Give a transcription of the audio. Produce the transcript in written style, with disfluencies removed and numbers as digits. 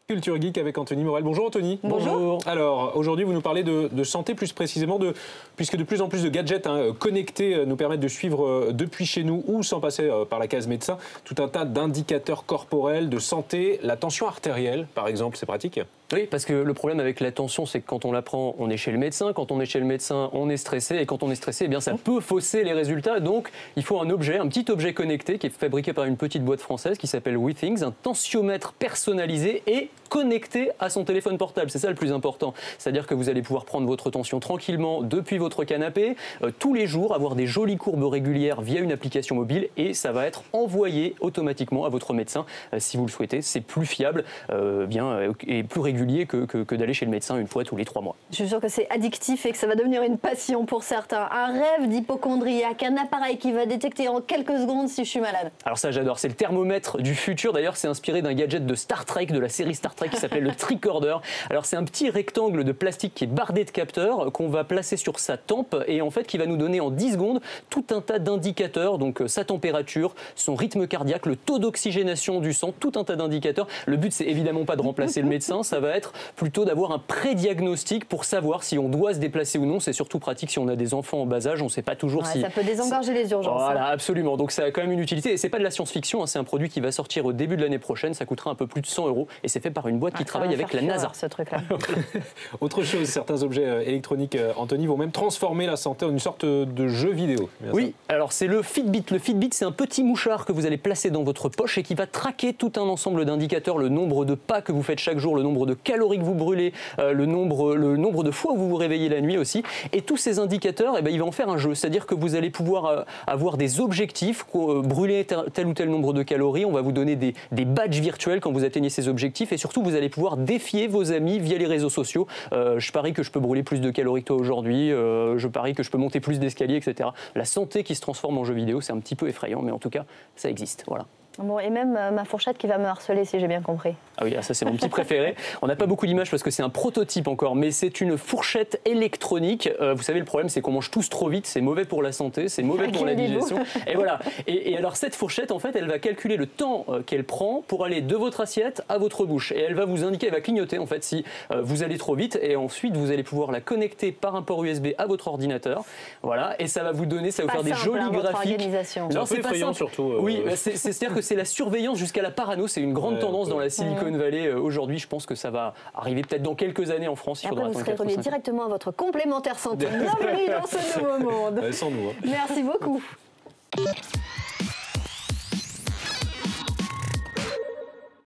Culture Geek avec Anthony Morel. Bonjour Anthony. Bonjour. Alors aujourd'hui vous nous parlez de santé plus précisément, puisque de plus en plus de gadgets connectés nous permettent de suivre depuis chez nous ou sans passer par la case médecin tout un tas d'indicateurs corporels de santé. La tension artérielle par exemple, c'est pratique? Oui, parce que le problème avec la tension, c'est que quand on la prend, on est chez le médecin. Quand on est chez le médecin, on est stressé. Et quand on est stressé, eh bien, ça peut fausser les résultats. Donc, il faut un petit objet connecté qui est fabriqué par une petite boîte française qui s'appelle WeThings, un tensiomètre personnalisé et connecté à son téléphone portable. C'est ça le plus important. C'est-à-dire que vous allez pouvoir prendre votre tension tranquillement depuis votre canapé, tous les jours, avoir des jolies courbes régulières via une application mobile et ça va être envoyé automatiquement à votre médecin si vous le souhaitez. C'est plus fiable et plus régulier que d'aller chez le médecin une fois tous les 3 mois. Je suis sûre que c'est addictif et que ça va devenir une passion pour certains. Un rêve d'hypocondriaque, un appareil qui va détecter en quelques secondes si je suis malade. Alors ça j'adore, c'est le thermomètre du futur. D'ailleurs c'est inspiré d'un gadget de Star Trek, de la série Star Trek qui s'appelle le tricorder. Alors c'est un petit rectangle de plastique qui est bardé de capteurs qu'on va placer sur sa tempe et en fait qui va nous donner en 10 secondes tout un tas d'indicateurs, donc sa température, son rythme cardiaque, le taux d'oxygénation du sang, tout un tas d'indicateurs. Le but c'est évidemment pas de remplacer le médecin, ça va être plutôt d'avoir un pré-diagnostic pour savoir si on doit se déplacer ou non. C'est surtout pratique si on a des enfants en bas âge, on ne sait pas toujours si... Ça peut désengorger les urgences. Voilà, absolument. Donc ça a quand même une utilité. Et c'est pas de la science-fiction, c'est un produit qui va sortir au début de l'année prochaine. Ça coûtera un peu plus de 100 € et c'est fait par une boîte qui travaille avec la NASA. Ce truc-là. Autre chose, certains objets électroniques, Anthony, vont même transformer la santé en une sorte de jeu vidéo. Oui, alors c'est le Fitbit. Le Fitbit, c'est un petit mouchard que vous allez placer dans votre poche et qui va traquer tout un ensemble d'indicateurs, le nombre de pas que vous faites chaque jour, le nombre de calories que vous brûlez, le nombre de fois où vous vous réveillez la nuit aussi. Et tous ces indicateurs, il va en faire un jeu. C'est-à-dire que vous allez pouvoir avoir des objectifs, brûler tel ou tel nombre de calories. On va vous donner des badges virtuels quand vous atteignez ces objectifs. Et surtout, vous allez pouvoir défier vos amis via les réseaux sociaux. Je parie que je peux brûler plus de calories que toi aujourd'hui. Je parie que je peux monter plus d'escaliers, etc. La santé qui se transforme en jeu vidéo, c'est un petit peu effrayant, mais en tout cas, ça existe. Voilà. Bon, et même ma fourchette qui va me harceler, si j'ai bien compris. Ah oui, ça c'est mon petit préféré. On n'a pas beaucoup d'images parce que c'est un prototype encore, mais c'est une fourchette électronique. Vous savez, le problème, c'est qu'on mange tous trop vite, c'est mauvais pour la santé, c'est mauvais pour la digestion. Et voilà. Et alors cette fourchette, en fait, elle va calculer le temps qu'elle prend pour aller de votre assiette à votre bouche. Et elle va vous indiquer, elle va clignoter en fait si vous allez trop vite. Et ensuite, vous allez pouvoir la connecter par un port USB à votre ordinateur. Voilà. Et ça va vous donner, ça va vous faire des jolis graphiques. Non, c'est pas simple surtout. Oui, c'est-à-dire que c'est la surveillance jusqu'à la parano, c'est une grande tendance dans la Silicon Valley aujourd'hui. Je pense que ça va arriver peut-être dans quelques années en France. Et après, vous serez relié directement à votre complémentaire santé. Bienvenue dans ce nouveau monde. Sans nous. Merci beaucoup.